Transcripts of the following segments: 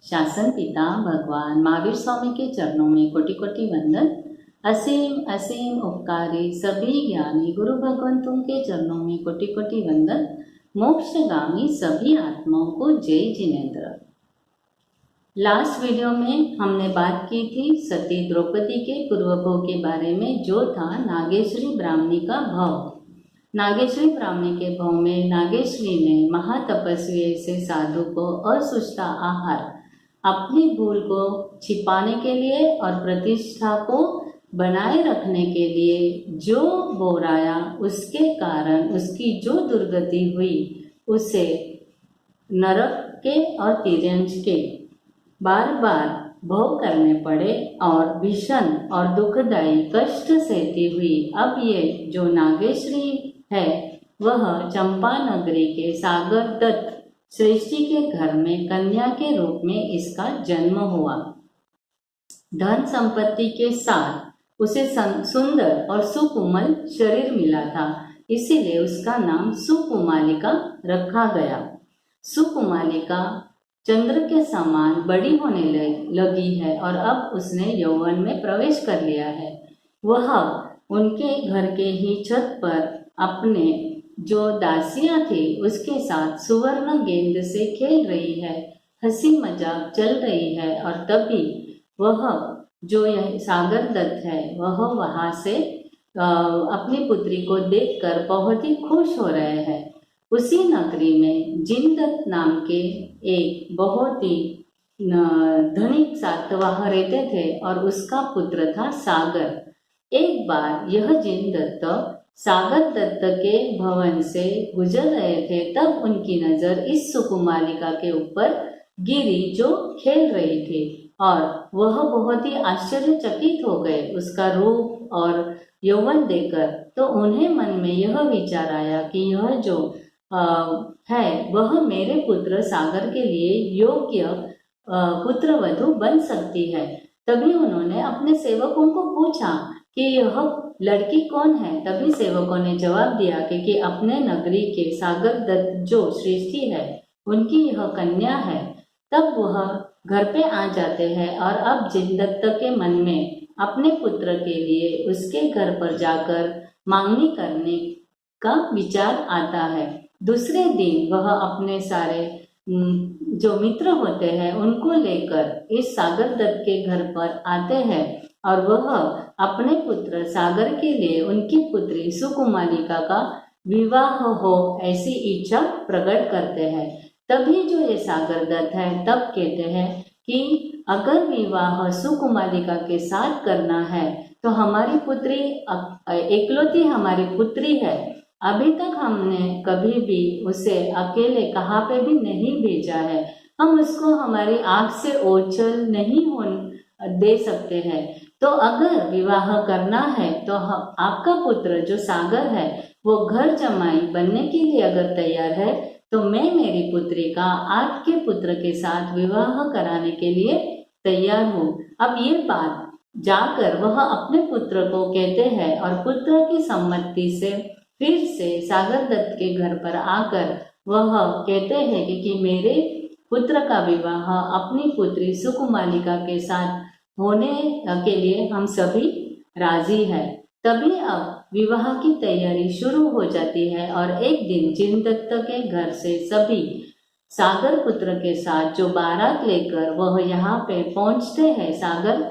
शासन पिता भगवान महावीर स्वामी के चरणों में कोटि कोटि वंदन। असीम असीम उपकारी सभी ज्ञानी गुरु भगवान तुमके चरणों में कोटि कोटि वंदन। मोक्षगामी सभी आत्माओं को जय जिनेन्द्र। लास्ट वीडियो में हमने बात की थी सती द्रौपदी के पूर्व भोग के बारे में, जो था नागेश्वरी ब्राह्मणी का भव। नागेश्वरी ब्राह्मणी के भव में नागेश्वरी ने महातपस्वी ऐसे साधु को असुष्टा आहार, अपनी भूल को छिपाने के लिए और प्रतिष्ठा को बनाए रखने के लिए जो बोराया, उसके कारण उसकी जो दुर्गति हुई उसे नरक के और तिर्यंच के बार बार भोग करने पड़े और भीषण और दुखदायी कष्ट सहती हुई अब ये जो नागेश्वरी है वह चंपा नगरी के सागर दत्त श्रेष्ठी के घर में कन्या के रूप में इसका जन्म हुआ। धन संपत्ति के साथ उसे सुंदर और सुकोमल शरीर मिला था, इसीलिए उसका नाम सुकुमालिका रखा गया। सुकुमालिका चंद्र के समान बड़ी होने लगी है और अब उसने यौवन में प्रवेश कर लिया है। वह उनके घर के ही छत पर अपने जो दासियां थी उसके साथ सुवर्ण गेंद से खेल रही है, हंसी मजाक चल रही है। और तभी वह जो यह सागर दत्त है वह वहां से अपनी पुत्री को देखकर बहुत ही खुश हो रहे हैं। उसी नगरी में जिनदत्त नाम के एक बहुत ही धनिक सातवाह रहते थे और उसका पुत्र था सागर। एक बार यह जिनदत्त सागर दत्त के भवन से गुजर रहे थे, तब उनकी नजर इस सुकुमालिका के ऊपर गिरी जो खेल रही थी और वह बहुत ही आश्चर्यचकित हो गए उसका रूप और यौवन देखकर। तो उन्हें मन में यह विचार आया कि यह जो है वह मेरे पुत्र सागर के लिए योग्य पुत्र वधू बन सकती है। तभी उन्होंने अपने सेवकों को पूछा कि यह लड़की कौन है। तभी सेवकों ने जवाब दिया कि अपने नगरी के सागर दत्त जो श्रेष्ठी है उनकी यह कन्या है। तब वह घर पे आ जाते हैं और अब जिनदत्त के मन में अपने पुत्र के लिए उसके घर पर जाकर मांगनी करने का विचार आता है। दूसरे दिन वह अपने सारे जो मित्र होते हैं उनको लेकर इस सागर दत्त के घर पर आते हैं और वह अपने पुत्र सागर के लिए उनकी पुत्री सुकुमालिका का विवाह हो ऐसी इच्छा प्रकट करते हैं। तभी जो ये सागर दत्त है तब कहते हैं कि अगर विवाह सुकुमालिका के साथ करना है तो हमारी पुत्री एकलौती हमारी पुत्री है, अभी तक हमने कभी भी उसे अकेले कहाँ पे भी नहीं भेजा है, हम उसको हमारी आंख से ओझल नहीं दे सकते हैं। तो अगर विवाह करना है तो आपका पुत्र जो सागर है वो घर जमाई बनने के लिए अगर तैयार है तो मैं मेरी पुत्री का आपके पुत्र के साथ विवाह कराने के लिए तैयार हूँ। अब ये बात जाकर वह अपने पुत्र को कहते हैं और पुत्र की सम्मति से फिर से सागर दत्त के घर पर आकर वह कहते हैं कि मेरे पुत्र का विवाह अपनी पुत्री सुकुमालिका के साथ होने के लिए हम सभी राजी है। तभी अब विवाह की तैयारी शुरू हो जाती है और एक दिन जिनदत्त के घर से सभी सागर पुत्र के साथ जो बारात लेकर वह यहाँ पे पहुँचते हैं सागर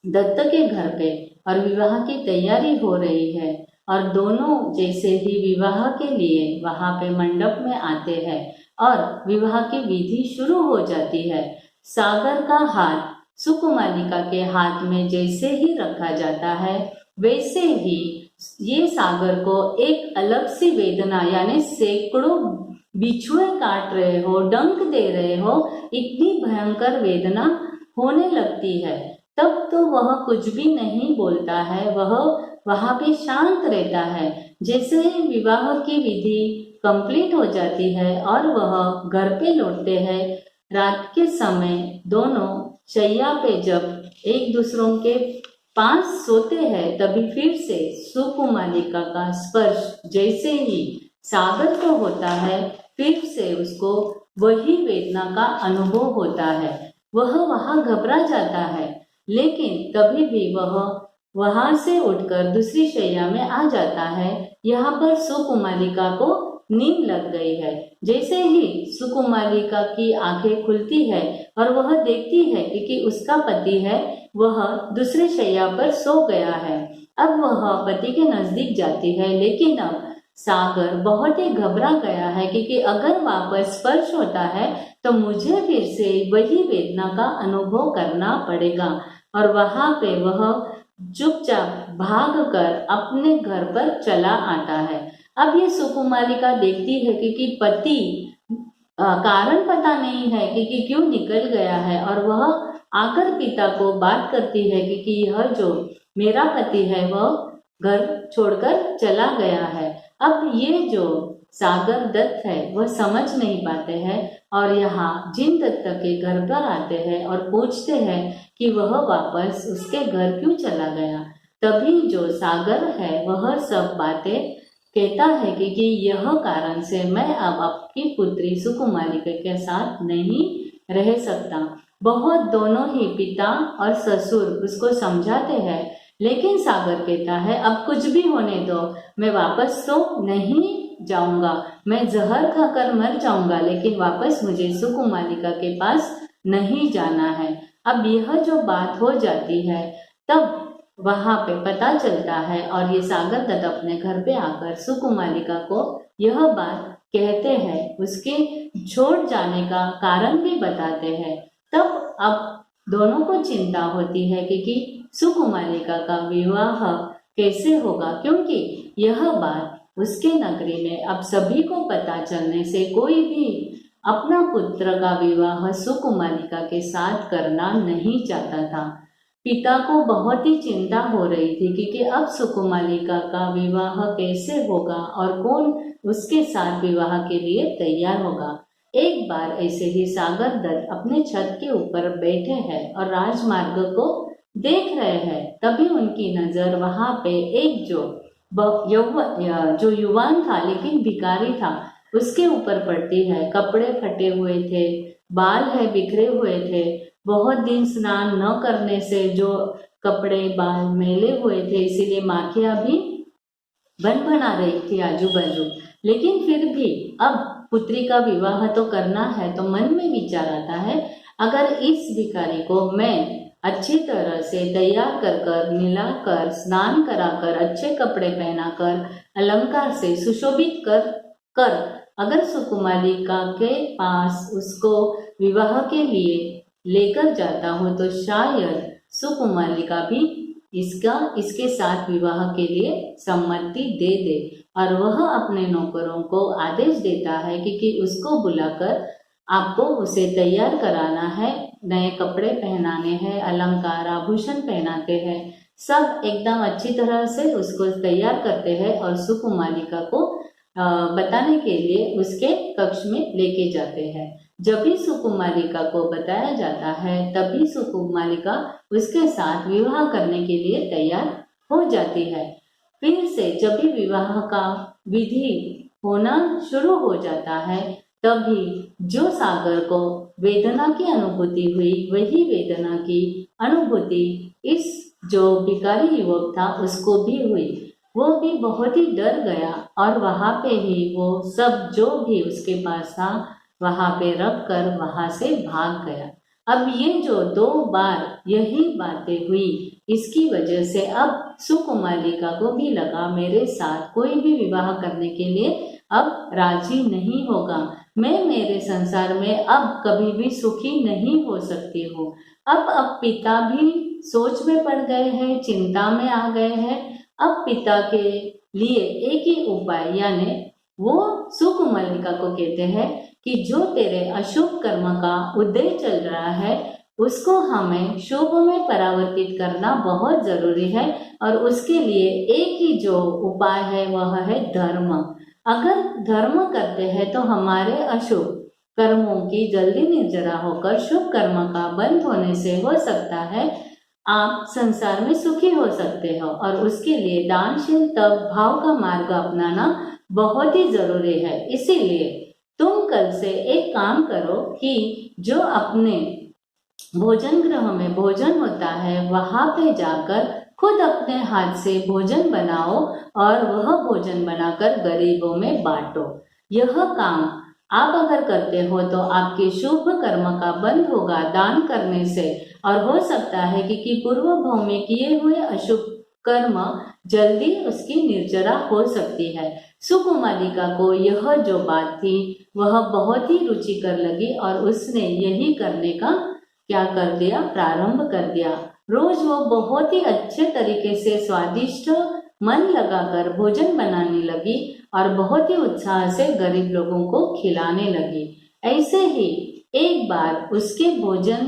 दत्त के घर पे और विवाह की तैयारी हो रही है और दोनों जैसे ही विवाह के लिए वहाँ पे मंडप में आते हैं और विवाह की विधि शुरू हो जाती है। सागर का हाथ सुकुमालिका के हाथ में जैसे ही रखा जाता है वैसे ही ये सागर को एक अलग सी वेदना, यानी सैकड़ों बिछुए काट रहे हो, डंक दे रहे हो, इतनी भयंकर वेदना होने लगती है। तब तो वह कुछ भी नहीं बोलता है, वह वहाँ पे शांत रहता है। जैसे ही विवाह की विधि कंप्लीट हो जाती है और वह घर पे लौटते हैं, रात के समय दोनों शैया पे जब एक दूसरों के पास सोते हैं तभी फिर से सुकुमालिका का स्पर्श जैसे ही सागर को होता है फिर से उसको वही वेदना का अनुभव होता है। वह वहां घबरा जाता है, लेकिन तभी भी वह वहां से उठकर दूसरी शैया में आ जाता है। यहाँ पर सुकुमालिका को नींद लग गई है। जैसे ही सुकुमालिका की आंखें खुलती है और वह देखती है कि उसका पति है वह दूसरे शैया पर सो गया है। अब वह पति के नजदीक जाती है, लेकिन अब सागर बहुत ही घबरा गया है क्योंकि अगर वापस स्पर्श होता है तो मुझे फिर से वही वेदना का अनुभव करना पड़ेगा। और वहां पे वह चुपचाप भागकर अपने घर पर चला आता है। अब ये सुकुमालिका देखती है कि पति कारण पता नहीं है कि क्यों निकल गया है, और वह आकर पिता को बात करती है कि यह जो मेरा पति है वह घर छोड़कर चला गया है। अब ये जो सागर दत्त है वह समझ नहीं पाते हैं और यहाँ जिन दत्त के घर पर आते हैं और पूछते हैं कि वह वापस उसके घर क्यों चला गया। तभी जो सागर है वह सब बातें कहता है कि यह कारण से मैं अब आपकी पुत्री सुकुमालिका के साथ नहीं रह सकता। बहुत दोनों ही पिता और ससुर उसको समझाते हैं, लेकिन सागर कहता है अब कुछ भी होने दो, मैं वापस तो नहीं जाऊंगा, मैं जहर खाकर मर जाऊंगा, लेकिन वापस मुझे सुकुमालिका के पास नहीं जाना है। अब यह जो बात हो जाती है तब वहां पे पता चलता है और ये सागर दत्त अपने घर पे आकर सुकुमालिका को यह बात कहते हैं, उसके छोड़ जाने का कारण भी बताते हैं। तब अब दोनों को चिंता होती है कि सुकुमालिका का विवाह कैसे होगा, क्योंकि यह बात उसके नगरी में अब सभी को पता चलने से कोई भी अपना पुत्र का विवाह सुकुमालिका के साथ करना नहीं चाहता था। पिता को बहुत ही चिंता हो रही थी कि अब सुकुमालिका का विवाह कैसे होगा और कौन उसके साथ विवाह के लिए तैयार होगा। एक बार ऐसे ही सागर दत्त अपने छत के ऊपर बैठे हैं और राजमार्ग को देख रहे हैं। तभी उनकी नजर वहां पे एक जो युवान था लेकिन भिखारी था उसके ऊपर पड़ती है। कपड़े फटे हुए थे, बाल है बिखरे हुए थे, बहुत दिन स्नान न करने से जो कपड़े बाल मैले हुए थे, इसीलिए माखियां भी बन बना रही थी आजू बाजू। लेकिन फिर भी अब पुत्री का विवाह तो करना है, तो मन में विचार आता है अगर इस भिखारी को मैं अच्छी तरह से तैयार कर मिलाकर स्नान कराकर अच्छे कपड़े पहनाकर अलंकार से सुशोभित कर अगर सुकुमालिका के पास उसको विवाह के लिए लेकर जाता हूँ तो शायद सुकुमालिका भी इसके साथ विवाह के लिए सम्मति दे दे। और वह अपने नौकरों को आदेश देता है कि उसको बुलाकर आपको उसे तैयार कराना है, नए कपड़े पहनाने हैं, अलंकार आभूषण पहनाते हैं, सब एकदम अच्छी तरह से उसको तैयार करते हैं और सुकुमालिका को बताने के लिए उसके कक्ष में लेके जाते हैं। जब भी सुकुमालिका को बताया जाता है तभी सुकुमालिका उसके साथ विवाह करने के लिए तैयार हो जाती है। फिर से जब भी विवाह का विधि होना शुरू हो जाता है तभी जो सागर को वेदना की अनुभूति हुई वही वेदना की अनुभूति इस जो भिखारी युवक था उसको भी हुई। वो भी बहुत ही डर गया और वहां पे ही वो सब जो भी उसके पास था वहां पे रख कर वहां से भाग गया। अब ये जो 2 बार यही बातें हुई, इसकी वजह से अब सुकुमालिका को भी लगा मेरे साथ कोई भी विवाह करने के लिए अब राजी नहीं होगा, मैं मेरे संसार में अब कभी भी सुखी नहीं हो सकती हूँ। अब पिता भी सोच में पड़ गए हैं, चिंता में आ गए हैं। अब पिता के लिए एक ही उपाय, यानी वो सुकुमालिका को कहते हैं कि जो तेरे अशुभ कर्म का उदय चल रहा है उसको हमें शुभ में परावर्तित करना बहुत जरूरी है, और उसके लिए एक ही जो उपाय है वह है धर्म। अगर धर्म करते हैं तो हमारे अशुभ कर्मों की जल्दी निर्जरा होकर शुभ कर्म का बंद होने से हो सकता है आप संसार में सुखी हो सकते हो, और उसके लिए दानशील तप भाव का मार्ग अपनाना बहुत ही जरूरी है। इसीलिए तुम कल से एक काम करो कि जो अपने भोजन गृह में भोजन होता है वहां पे जाकर खुद अपने हाथ से भोजन बनाओ और वह भोजन बनाकर गरीबों में बांटो। यह काम आप अगर करते हो तो आपके शुभ कर्म का बंद होगा दान करने से, और हो सकता है कि पूर्व भाव में किए हुए अशुभ कर्म जल्दी उसकी निर्जरा हो सकती है। सुकुमालिका को यह जो बात थी वह बहुत ही रुचिकर लगी और उसने यही करने का क्या कर दिया, प्रारंभ कर दिया। रोज वो बहुत ही अच्छे तरीके से स्वादिष्ट मन लगाकर भोजन बनाने लगी और बहुत ही उत्साह से गरीब लोगों को खिलाने लगी। ऐसे ही एक बार उसके भोजन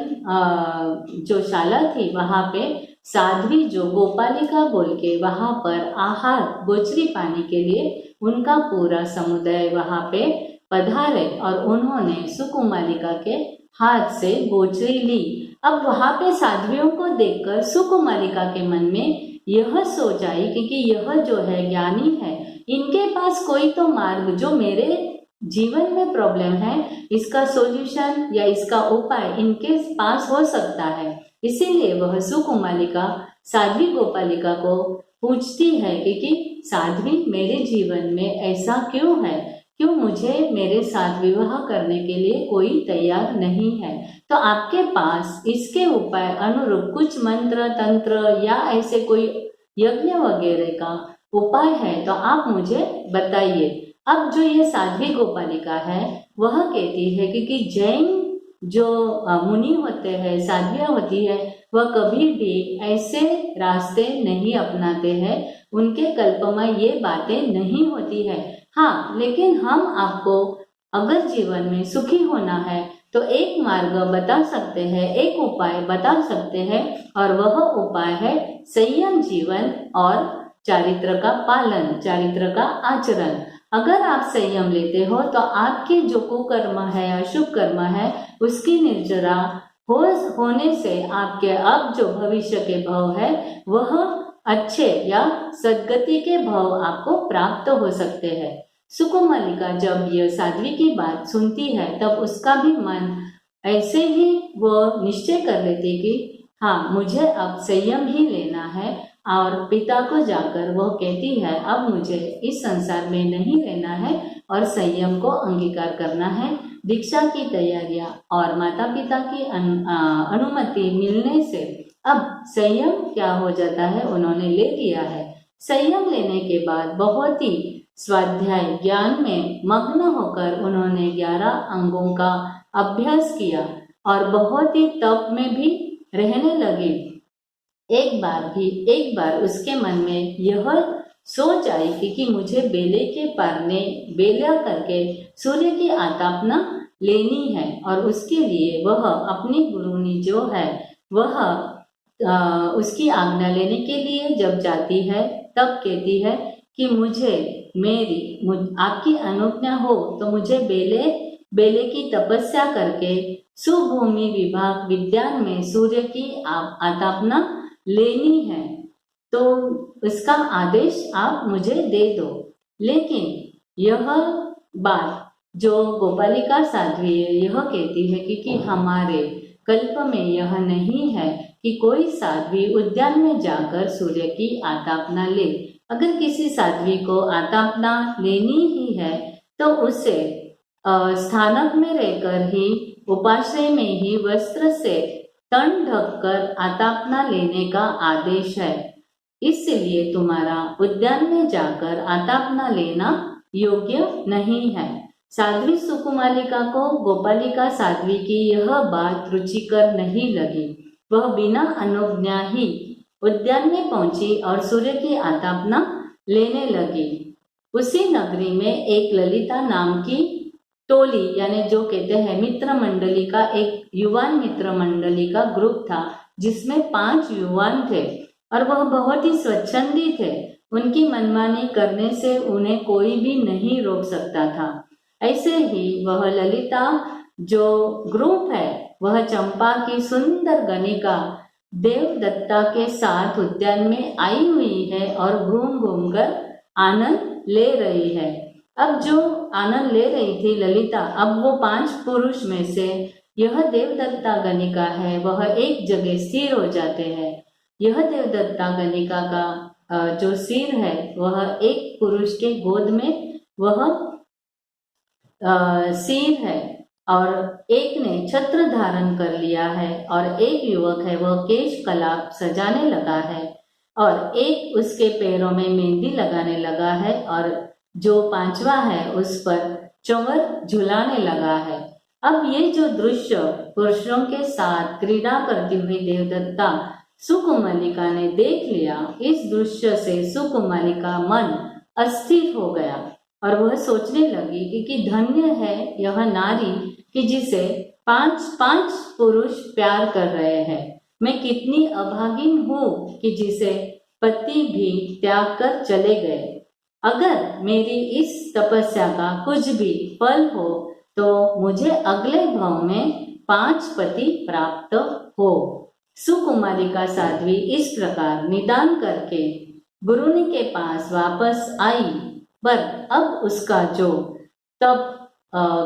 जो शाला थी वहां पे साध्वी जो गोपालिका बोल के वहां पर आहार गोचरी पाने के लिए उनका पूरा समुदाय वहां पे पधारे और उन्होंने सुकुमालिका के हाथ से गोचरी ली। अब वहां पे साध्वियों को देखकर सुकुमालिका के मन में यह सोच आई कि यह जो है ज्ञानी है, इनके पास कोई तो मार्ग जो मेरे जीवन में प्रॉब्लम है इसका सॉल्यूशन या इसका उपाय इनके पास हो सकता है। इसीलिए वह सुकुमालिका साध्वी गोपालिका को पूछती है कि साध्वी मेरे जीवन में ऐसा क्यों है, क्यों मुझे मेरे साथ विवाह करने के लिए कोई तैयार नहीं है, तो आपके पास इसके उपाय अनुरूप कुछ मंत्र तंत्र या ऐसे कोई यज्ञ वगैरह का उपाय है तो आप मुझे बताइए। अब जो ये साध्वी गोपालिका है वह कहती है कि जैन जो मुनि होते हैं, साध्वियाँ होती है, वह कभी भी ऐसे रास्ते नहीं अपनाते हैं, उनके कल्प में ये बातें नहीं होती है। हाँ, लेकिन हम आपको अगर जीवन में सुखी होना है तो एक मार्ग बता सकते हैं, एक उपाय बता सकते हैं, और वह उपाय है संयम जीवन और चारित्र का पालन, चारित्र का आचरण। अगर आप संयम लेते हो तो आपके जो कुकर्म है, अशुभ कर्म है, उसकी निर्जरा होने से आपके अब जो भविष्य के भाव है वह अच्छे या सद्गति के भाव आपको प्राप्त हो सकते हैं। सुकुमालिका जब यह साध्वी की बात सुनती है तब उसका भी मन ऐसे ही वो निश्चय कर लेती कि हाँ, मुझे अब संयम ही लेना है, और पिता को जाकर वो कहती है अब मुझे इस संसार में नहीं रहना है और संयम को अंगीकार करना है। दीक्षा की तैयारियां और माता पिता की अनुमति मिलने से अब संयम क्या हो जाता है, उन्होंने ले लिया है। संयम लेने के बाद बहुत ही स्वाध्याय ज्ञान में मग्न होकर उन्होंने 11 अंगों का अभ्यास किया और बहुत ही तप में भी रहने लगे। एक बार उसके मन में यह सोच आई कि मुझे बेले के पारने बेला करके सूर्य की आतापना लेनी है, और उसके लिए वह अपनी गुरुनी जो है वह उसकी आज्ञा लेने के लिए जब जाती है तब कहती है कि मुझे आपकी अनुज्ञा हो तो मुझे बेले की तपस्या करके सुभूमि विभाग विज्ञान में सूर्य की आतापना लेनी है, तो इसका आदेश आप मुझे दे दो। लेकिन यह बात जो गोपालिका साध्वी है यह कहती है कि हमारे कल्प में यह नहीं है कि कोई साध्वी उद्यान में जाकर सूर्य की आतापना ले। अगर किसी साध्वी को आतापना लेनी ही है तो उसे स्थानक में रहकर ही उपाश्रय में ही वस्त्र से तन ढककर आतापना लेने का आदेश है। इसलिए तुम्हारा उद्यान में जाकर आतापना लेना योग्य नहीं है। साध्वी सुकुमालिका को गोपालिका साध्वी की यह बात रुचिकर नहीं लगी। वह बिना अनुज्ञा ही उद्यान में पहुंची और सूर्य की आतापना लेने लगी। उसी नगरी में एक ललिता नाम की टोली, यानी जो कहते हैं मित्र मंडली का, एक युवान मित्र मंडली का ग्रुप था जिसमें 5 युवान थे और वह बहुत ही स्वच्छंदी थे। उनकी मनमानी करने से उन्हें कोई भी नहीं रोक सकता था। ऐसे ही वह ललिता जो ग्रुप है वह चंपा की सुंदर गणिका देवदत्ता के साथ उद्यान में आई हुई है और घूम घूम कर आनंद ले रही है। अब जो आनंद ले रही थी ललिता, अब वो 5 पुरुष में से यह देवदत्ता गणिका है, वह एक जगह स्थिर हो जाते हैं। यह देवदत्ता गणिका का जो सिर है वह एक पुरुष के गोद में वह सिर है, और एक ने छत्र धारण कर लिया है, और एक युवक है वह केश कलाप सजाने लगा है, और एक उसके पैरों में मेहंदी लगाने लगा है, और जो 5वां है उस पर चंवर झुलाने लगा है। अब ये जो दृश्य पुरुषों के साथ क्रीड़ा करती हुई देवदत्ता सुकुमालिका ने देख लिया, इस दृश्य से सुकुमालिका मन अस्थिर हो गया और वह सोचने लगी कि धन्य है यह नारी कि जिसे 5 पुरुष प्यार कर रहे हैं। मैं कितनी अभागिन हूँ कि जिसे पति भी त्याग कर चले गए। अगर मेरी इस तपस्या का कुछ भी फल हो तो मुझे अगले भाव में 5 पति प्राप्त हो। सुकुमारिका साध्वी इस प्रकार निदान करके गुरुनी के पास वापस आई, पर अब उसका जो तप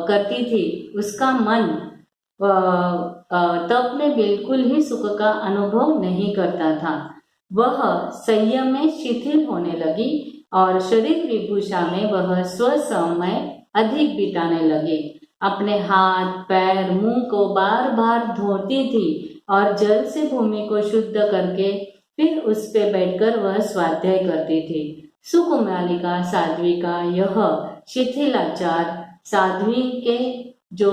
करती थी उसका मन तप में बिल्कुल ही सुख का अनुभव नहीं करता था। वह संयम में शिथिल होने लगी और शरीर विभूषा में वह स्वसमय अधिक बिताने लगी। अपने हाथ पैर मुंह को बार बार धोती थी और जल से भूमि को शुद्ध करके फिर उस पे बैठकर वह स्वाध्याय करती थी। सुकुमालिका साध्वी का यह शिथिलाचार साध्वी के जो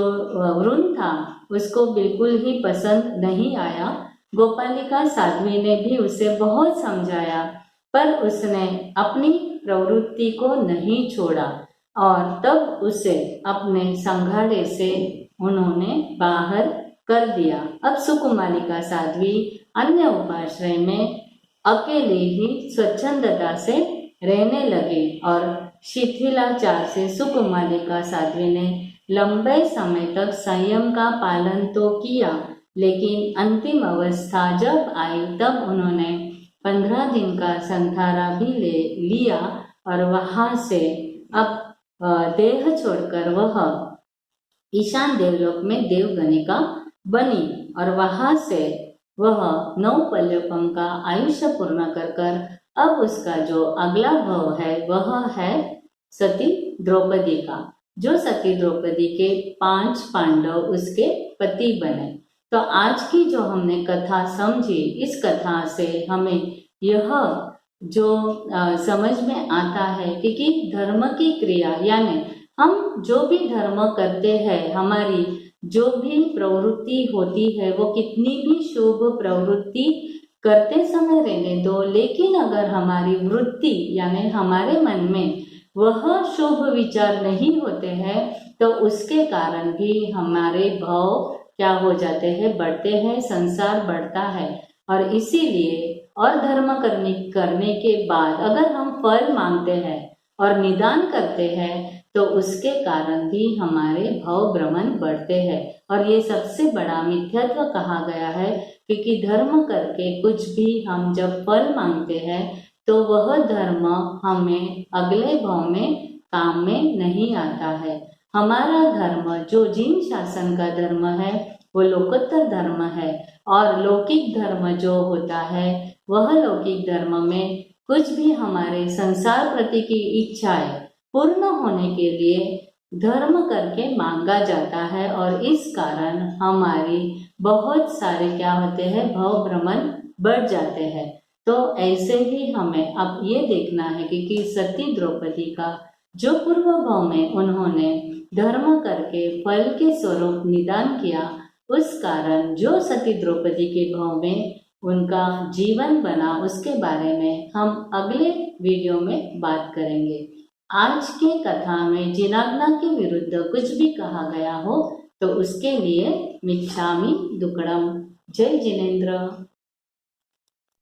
वरुण था उसको बिल्कुल ही पसंद नहीं आया। गोपालिका साध्वी ने भी उसे बहुत समझाया, पर उसने अपनी प्रवृत्ति को नहीं छोड़ा और तब उसे अपने संघाड़े से उन्होंने बाहर कर दिया। अब सुकुमालिका साध्वी अन्य उपाश्रय में अकेले ही स्वच्छंदता से रहने लगे और शिथिलाचार से सुकुमालिका साध्वी ने लंबे समय तक संयम का पालन तो किया, लेकिन अंतिम अवस्था जब आई तब उन्होंने 15 दिन का संथारा भी ले लिया और वहां से अब देह छोड़कर वह ईशान देवलोक में देवगणिका बनी और वहां से वह 9 पल्लवों का आयुष्य पूर्ण कर अब उसका जो अगला भाव है वह है सती द्रौपदी का। जो सती द्रौपदी के 5 पांडव उसके पति बने। तो आज की जो हमने कथा समझी, इस कथा से हमें यह जो समझ में आता है कि धर्म की क्रिया यानी हम जो भी धर्म करते हैं, हमारी जो भी प्रवृत्ति होती है वो कितनी भी शुभ प्रवृत्ति करते समय रहने दो, लेकिन अगर हमारी वृत्ति यानी हमारे मन में वह शुभ विचार नहीं होते हैं तो उसके कारण भी हमारे भाव क्या हो जाते हैं, बढ़ते हैं, संसार बढ़ता है। और इसीलिए और धर्म करने के बाद अगर हम फल मांगते हैं और निदान करते हैं तो उसके कारण भी हमारे भाव भ्रमण बढ़ते हैं। और ये सबसे बड़ा मिथ्यात्व कहा गया है, क्योंकि धर्म करके कुछ भी हम जब फल मांगते हैं तो वह धर्म हमें अगले भाव में काम में नहीं आता है। हमारा धर्म जो जीन शासन का धर्म है वो लोकोत्तर धर्म है, और लौकिक धर्म जो होता है वह लौकिक धर्म में कुछ भी हमारे संसार प्रति की इच्छाएं पूर्ण होने के लिए धर्म करके मांगा जाता है, और इस कारण हमारी बहुत सारे क्या होते हैं, भाव भ्रमण बढ़ जाते हैं। तो ऐसे ही हमें अब ये देखना है कि सती द्रौपदी का जो पूर्व भाव में उन्होंने धर्म करके फल के स्वरूप निदान किया, उस कारण जो सती द्रौपदी के भाव में उनका जीवन बना, उसके बारे में हम अगले वीडियो में बात करेंगे। आज के कथा में जिनाज्ञा के विरुद्ध कुछ भी कहा गया हो तो उसके लिए मिच्छामि दुक्कडम। जय जिनेन्द्र।